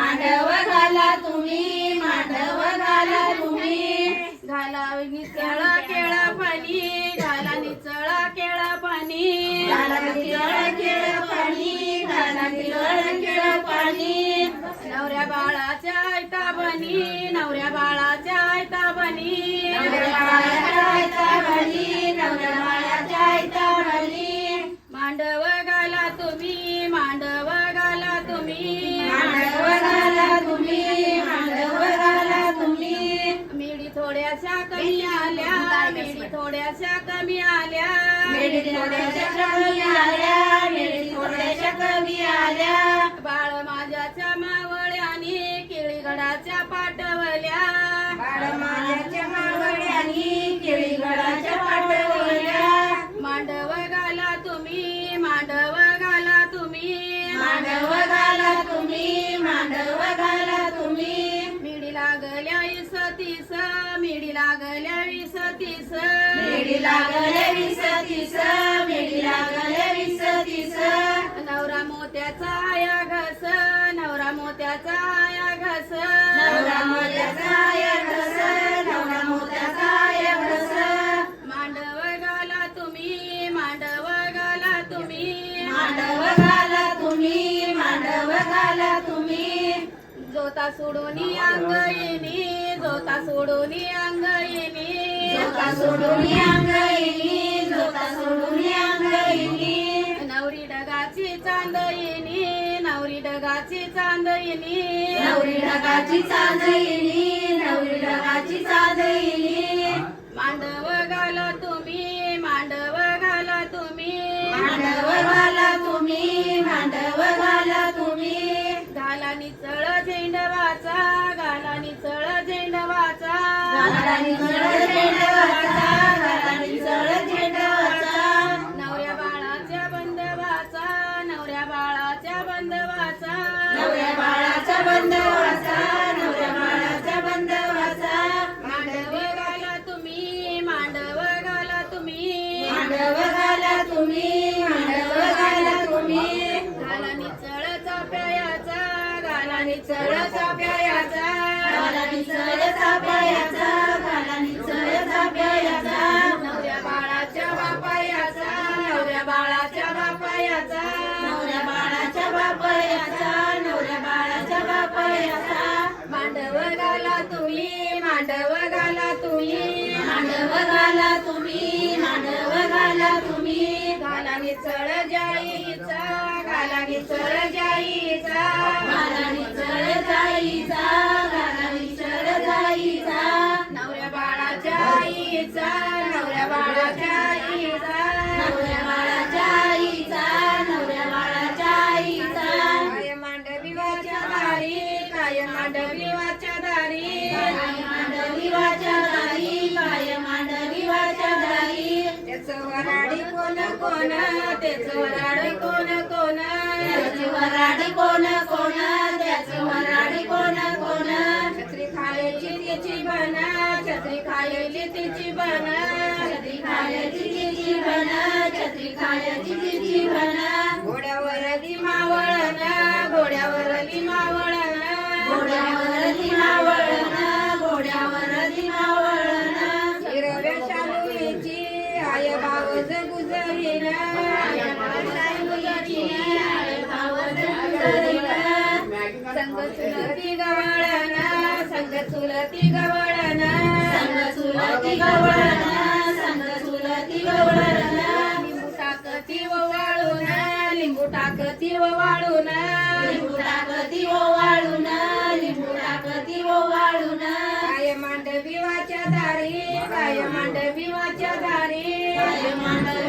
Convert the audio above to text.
मांडव घाला तुम्ही, मांडव घाला तुम्ही. घाला निचळ केळ पाणी, घाला निचळ केळ पाणी, घाला निचळ केळ पाणी, घाला निचळ केळ पाणी. नवऱ्या बाळाच्या ऐताबनी, नवऱ्या बाळाच्या ऐताबनी, नवऱ्या बाळाच्या ऐताबनी, नवऱ्या बाळाच्या ऐताबनी. मांडव घाला तुम्ही, मांडव घाला तुम्ही, मांडव घाला तुम्ही, मांडव घाला तुम्ही. मिडी थोड्याशा कमी आल्या, मिडी थोड्याशा कमी आल्या, मिडी थोड्याशा कमी आल्या, मिडी थोड्याशा कमी आल्या. बाळ माझ्याच्या मावळ्यानी केळीगडाच्या पाठवल्या, बाळ माझ्याच्या मावळ्यानी केळीगडाच्या पाठवल्या. मांडव घाला तुम्ही, मांडव घाला तुम्ही, मांडव घाला तुम्ही, मांडव घाला तुम्ही. मिडी लागल्या 20-30, मिडी लागल्या 20-30, मिडी लागल्या 20-30, मिडी लागल्या 20-30. नवरा मोत्याचा आया घस, नवरा मोत्याचा आया घस, नवरा मोत्याचा आया घस, नवरा मोत्याचा आया घस. मांडव घाला तुम्ही, मांडव घाला तुम्ही, मांडव घाला तुम्ही, मांडव घाला तुम्ही. जोता सोडून अंग येणी, जोता सोडून अंग येणी, जोता सोडून अंग येणी, जोता सोडून अंग येणी. नवरी ढगाची चांद येणी, नवरी ढगाची चांद येणी, नवरी ढगाची चांद येणी, नवरी ढगाची चांद येणी. मांडव घाला तुम्ही, मांडव घाला तुम्ही, मांडव घाला तुम्ही, मांडव घाला तुम्ही. घाला निचळ झेंडवाचा, घाला निचळ झेंडवाचा, घाला निचळ झेंडवाचा, घाला निचळ झेंडवाचा. नवऱ्या बाळाच्या बंधवाचा, नवऱ्या बाळाच्या बंधवाचा, नवऱ्या बाळाच्या बंधवाचा, नवऱ्या बाळाच्या बंधवाचा. मांडव घाला तुम्ही, मांडव घाला तुम्ही, मांडव घाला तुम्ही, मांडव घाला तुम्ही. घाला निचळ चाप्याचा, घाला निचळ चाप्याचा, घाला निचळ चाप्याचा, घाला निचळ चाप्याचा. नवऱ्या बाळाच्या बापायाचा, नवऱ्या बाळाच्या बापायाचा, नवऱ्या बाळाच्या बापायाचा, नवऱ्या बाळाच्या बापायाचा. मांडव घाला तुम्ही, मांडव घाला तुम्ही, मांडव घाला तुम्ही, मांडव घाला तुम्ही. घाला निचळ जाईचा, घाला निचळ जाईचा, घाला निचळ जाईचा, घाला निचळ जाईचा. नवऱ्या बाळाच्या आईचा, नवऱ्या बाळाच्या आईचा, नवऱ्या बाळाच्या आईचा, नवऱ्या बाळाच्या आईचा. काय मांडवीवाच्या दारी, काय मांडवीवाच्या दारी, काय मांडवीवाच्या दारी, काय मांडवीवाच्या दारी. त्याचं वराडी कोण कोण, त्याचं वराडी कोण कोण, त्याचं वराडी कोण कोण, त्याचं वराडी कोण कोण. छत्री खायची तिची बना, छत्री खायची तिची बना, छत्री खायची तिची बना, छत्री खायची तिची बना. घोड्यावरली मावळण, घोड्यावरली मावळण, घोड्यावरली मावळण, घोड्यावरली मावळण. हिरव्या शालूची आय बावज गुजरीन, आय बावज गुजरीन, आय बावज गुजरीन. संग चुलती गवळण, संग चुलती गवळण, संग चुलती गवळण, संग चुलती गवळण. लिंबू टाकती वाळून, लिंबू टाकती वाळून, लिंबू टाकती वाळून, लिंबू टाकती वाळून. काय मांडवीवाच्या दारी, काय मांडवीवाच्या दारी, काय मांडवी